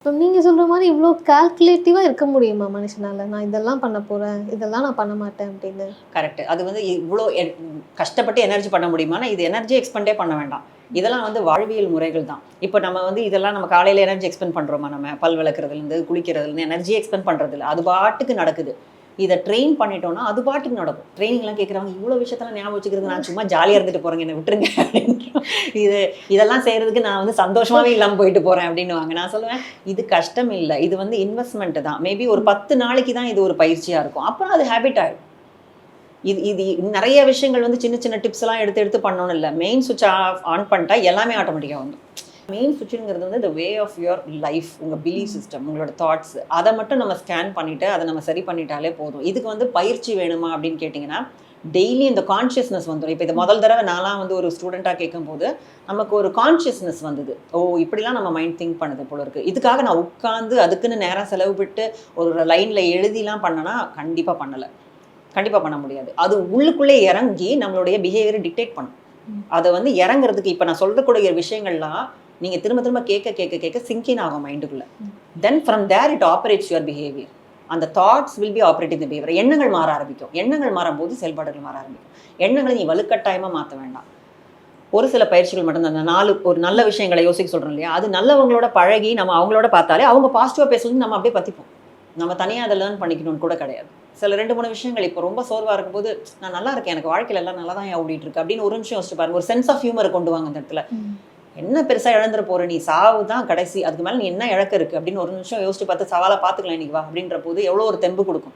இப்போ நீங்க சொல்ற மாரி இவ்ளோ கால்குலேட்டிவா இருக்க முடியுமா மனுஷனால? நான் இதெல்லாம் பண்ண போறேன், இதெல்லாம் நான் பண்ண மாட்டேன் அப்படின்னு. கரெக்ட். அது வந்து இவ்ளோ கஷ்டப்பட்டு எனர்ஜி பண்ண முடியுமானா, இது எனர்ஜி எக்ஸ்பெண்டே பண்ண வேண்டாம். இதெல்லாம் வந்து வாழ்வியல் முறைகள் தான். இப்போ நம்ம வந்து இதெல்லாம் நம்ம காலையில எனர்ஜி எக்ஸ்பெண்ட் பண்றோமா நம்ம? பல் விளக்குறதுலேருந்து, குளிக்கிறதுலேருந்து எனர்ஜி எக்ஸ்பெண்ட் பண்றதில்ல. அது பாட்டுக்கு நடக்குது. இத ட்ரெயின் பண்ணிட்டோம்னா, அது பாட்டுக்கு நடக்கும். ட்ரெய்னிங்லாம் கேட்குறவங்க, "இவ்ளோ விஷயத்தலாம் ஞாபகம் வச்சுக்கிறது, நான் சும்மா ஜாலியா இருந்துட்டு போறேங்க, என்ன விட்டுருங்க" அப்படின்ட்டு. இதெல்லாம் செய்றதுக்கு நான் வந்து சந்தோஷமாவே இல்லாம போயிட்டு போறேன் அப்படின்னுவாங்க. நான் சொல்லுவேன், இது கஷ்டம் இல்ல. இது வந்து இன்வெஸ்ட்மெண்ட் தான். மேபி ஒரு 10 நாளைக்கு தான் இது ஒரு பயிற்சியா இருக்கும். அப்புறம் அது ஹேபிட் ஆயிடும். இது இது நெறைய விஷயங்கள் வந்து சின்ன சின்ன டிப்ஸ்லாம் எடுத்து எடுத்து பண்ணணும்னு இல்ல. மெயின் ஸ்விட்ச் ஆன் பண்ணிட்டா எல்லாமே ஆட்டோமேட்டிக்கா வந்துரும். மெயின் ஸ்விட்ச்ங்கிறது வந்து த வே ஆஃப் யுவர் லைஃப், உங்க பிலீஃப் சிஸ்டம், உங்களோட தாட்ஸ். அதை மட்டும் நம்ம ஸ்கேன் பண்ணிட்டு அதை நம்ம சரி பண்ணிட்டாலே போதும். இதுக்கு வந்து பயிற்சி வேணுமா அப்படின்னு கேட்டிங்கன்னா, டெய்லி இந்த கான்ஷியஸ்னஸ் வந்துடும். இப்போ இது முதல் தடவை நான்லாம் வந்து ஒரு ஸ்டூடெண்ட்டாக கேட்கும்போது நமக்கு ஒரு கான்ஷியஸ்னஸ் வந்தது. ஓ, இப்படிலாம் நம்ம மைண்ட் திங்க் பண்ணுது போல இருக்கு. இதுக்காக நான் உட்காந்து அதுக்குன்னு நேரம் செலவு விட்டு ஒரு லைனில் எழுதிலாம் பண்ணனா கண்டிப்பாக பண்ணலை. கண்டிப்பாக பண்ண முடியாது. அது உள்ளுக்குள்ளே இறங்கி நம்மளுடைய பிஹேவியரை டிக்டேட் பண்ணும். அதை வந்து இறங்குறதுக்கு இப்போ நான் சொல்லக்கூடிய விஷயங்கள்லாம் நீங்கள் திரும்ப திரும்ப கேட்க கேட்க கேட்க சிங்கின் ஆகும் மைண்டுக்குள்ளே. Then from there it operates your behaviour. அந்த thoughts will be operating the behaviour. எண்ணங்கள் மாற ஆரம்பிக்கும். எண்ணங்கள் மாறும்போது செயல்பாடுகள் மாற ஆரம்பிக்கும். எண்ணங்களை நீ வலுக்கட்டாயமாக மாற்ற வேண்டாம். ஒரு சில பயிற்சிகள் மட்டும்தான். அந்த 4 ஒரு நல்ல விஷயங்களை யோசிக்க சொல்கிறோம் இல்லையா, அது நல்லவங்களோட பழகி நம்ம அவங்களோட பார்த்தாலே அவங்க பாசிட்டிவாக பேசுறது நம்ம அப்படியே பற்றிப்போம். நம்ம தனியாக அதை லேர்ன் பண்ணிக்கணும்னு கூட கிடையாது. சில 2-3 விஷயங்கள் இப்போ ரொம்ப சோர்வாக இருக்கும்போது, நான் நல்லா இருக்கேன், எனக்கு வாழ்க்கையில் எல்லாம் நல்லா தான் ஓடிட்டு இருக்கு அப்படின்னு ஒரு நிமிஷம் யோசிச்சு பாருங்க. ஒரு சென்ஸ் ஆஃப் ஹியூமரை கொண்டு வாங்க அந்த இடத்துல. என்ன பெருசாக இழந்துட போற, நீ சாவு தான் கடைசி, அதுக்கு மேலே நீ என்ன இழக்க இருக்கு அப்படின்னு ஒரு நிமிஷம் யோசிச்சு பார்த்து சவாலாக பார்த்துக்கலாம் இன்னைக்கு வா அப்படின்ற போது எவ்வளோ ஒரு தெம்பு கொடுக்கும்.